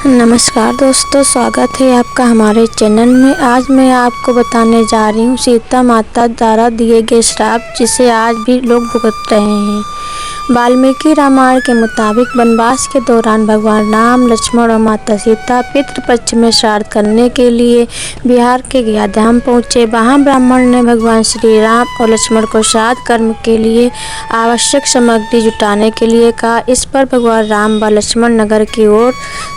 नमस्कार दोस्तों, स्वागत है आपका हमारे चैनल में। आज मैं आपको बताने जा रही हूँ सीता माता द्वारा दिए गए श्राप जिसे आज भी लोग भुगत रहे हैं। वाल्मीकि रामायण के मुताबिक वनवास के दौरान भगवान राम, लक्ष्मण और माता सीता पितृपक्ष में श्राद्ध करने के लिए बिहार के गया धाम पहुँचे। वहाँ ब्राह्मण ने भगवान श्री राम और लक्ष्मण को श्राद्ध कर्म के लिए आवश्यक सामग्री जुटाने के लिए कहा। इस पर भगवान राम व लक्ष्मण नगर की ओर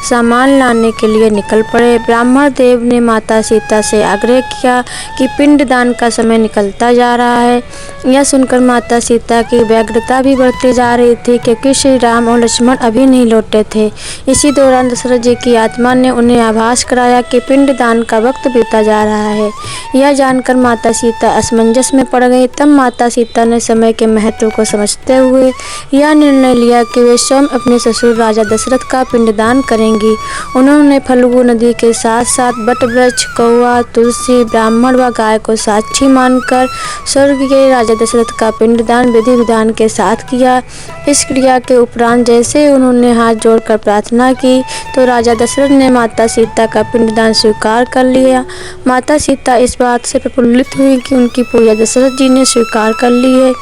सामान लाने के लिए निकल पड़े। ब्राह्मण देव ने माता सीता से आग्रह किया कि पिंडदान का समय निकलता जा रहा है। यह सुनकर माता सीता की व्यग्रता भी बढ़ती जा रही थी, क्योंकि श्री राम और लक्ष्मण अभी नहीं लौटे थे। इसी दौरान दशरथ जी की आत्मा ने उन्हें आभास कराया कि पिंडदान का वक्त बीता जा रहा है। यह जानकर माता सीता असमंजस में पड़ गई। तब माता सीता ने समय के महत्व को समझते हुए यह निर्णय लिया कि वे स्वयं अपने ससुर राजा दशरथ का पिंडदान करेंगी। उन्होंने फल्गु नदी के साथ साथ वटवृक्ष, कौआ, तुलसी, ब्राह्मण व गाय को साक्षी मानकर स्वर्गीय राजा दशरथ का पिंडदान विधि विधान के साथ किया। इस क्रिया के उपरांत जैसे उन्होंने हाथ जोड़कर प्रार्थना की तो राजा दशरथ ने माता सीता का पिंडदान स्वीकार कर लिया। माता सीता इस बात से प्रफुल्लित हुई कि उनकी पूजा दशरथ जी ने स्वीकार कर ली है।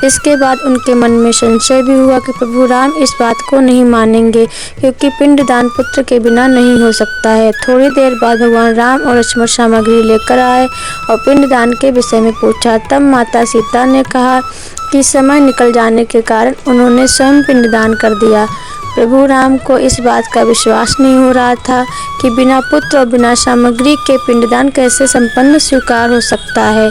इसके बाद उनके मन में संशय भी हुआ कि प्रभु राम इस बात को नहीं मानेंगे, क्योंकि पिंडदान पुत्र के बिना नहीं हो सकता है। थोड़ी देर बाद भगवान राम और लक्ष्मण सामग्री लेकर आए और पिंडदान के विषय में पूछा। तब माता सीता ने कहा कि समय निकल जाने के कारण उन्होंने स्वयं पिंडदान कर दिया। प्रभु राम को इस बात का विश्वास नहीं हो रहा था कि बिना पुत्र और बिना सामग्री के पिंडदान कैसे संपन्न स्वीकार हो सकता है।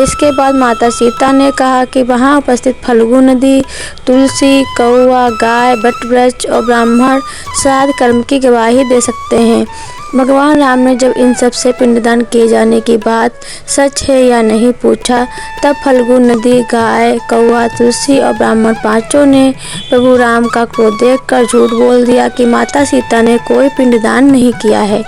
इसके बाद माता सीता ने कहा कि वहां उपस्थित फल्गु नदी, तुलसी, कौआ, गाय, वटवृक्ष और ब्राह्मण श्राद्ध कर्म की गवाही दे सकते हैं। भगवान राम ने जब इन सब से पिंडदान किए जाने की बात सच है या नहीं पूछा, तब फल्गु नदी, गाय, कौआ, तुलसी और ब्राह्मण पांचों ने प्रभु राम का क्रोध देखकर झूठ बोल दिया कि माता सीता ने कोई पिंडदान नहीं किया है।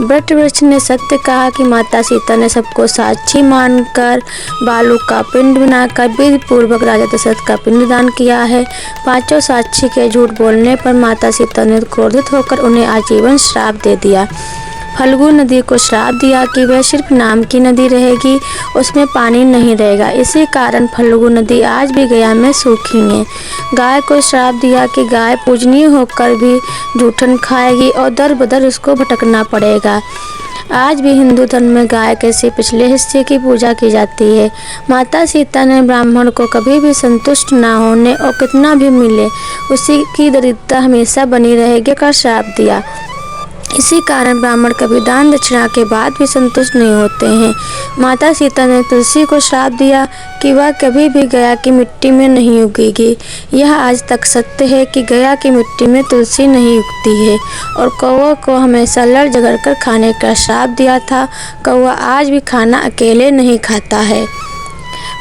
वटवृक्ष ने सत्य कहा कि माता सीता ने सबको साक्षी मानकर बालू का पिंड बनाकर विधि पूर्वक राजा दशरथ का पिंडदान किया है। पांचों साक्षी के झूठ बोलने पर माता सीता ने क्रोधित होकर उन्हें आजीवन श्राप दे दिया। फल्गु नदी को श्राप दिया कि वह सिर्फ नाम की नदी रहेगी, उसमें पानी नहीं रहेगा। इसी कारण फल्गु नदी आज भी गया में सूखी है। गाय को श्राप दिया कि गाय पूजनीय होकर भी जूठन खाएगी और दर बदर उसको भटकना पड़ेगा। आज भी हिंदू धर्म में गाय के से पिछले हिस्से की पूजा की जाती है। माता सीता ने ब्राह्मण को कभी भी संतुष्ट ना होने और कितना भी मिले उसी की दरिद्रता हमेशा बनी रहेगी का श्राप दिया। इसी कारण ब्राह्मण कभी दान दक्षिणा के बाद भी संतुष्ट नहीं होते हैं। माता सीता ने तुलसी को श्राप दिया कि वह कभी भी गया की मिट्टी में नहीं उगेगी। यह आज तक सत्य है कि गया की मिट्टी में तुलसी नहीं उगती है। और कौवा को हमेशा लड़ झगड़ कर खाने का श्राप दिया था। कौवा आज भी खाना अकेले नहीं खाता है।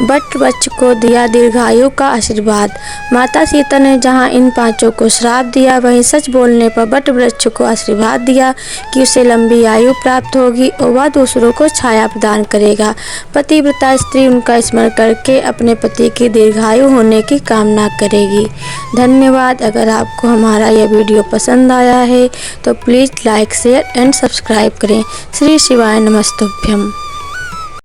वटवृक्ष को दिया दीर्घायु का आशीर्वाद। माता सीता ने जहां इन पांचों को श्राप दिया, वहीं सच बोलने पर वटवृक्ष को आशीर्वाद दिया कि उसे लंबी आयु प्राप्त होगी और वह दूसरों को छाया प्रदान करेगा। पतिव्रता स्त्री उनका स्मरण करके अपने पति की दीर्घायु होने की कामना करेगी। धन्यवाद। अगर आपको हमारा यह वीडियो पसंद आया है तो please like, share and subscribe करें। श्री शिवाय नमस्तुभ्यम।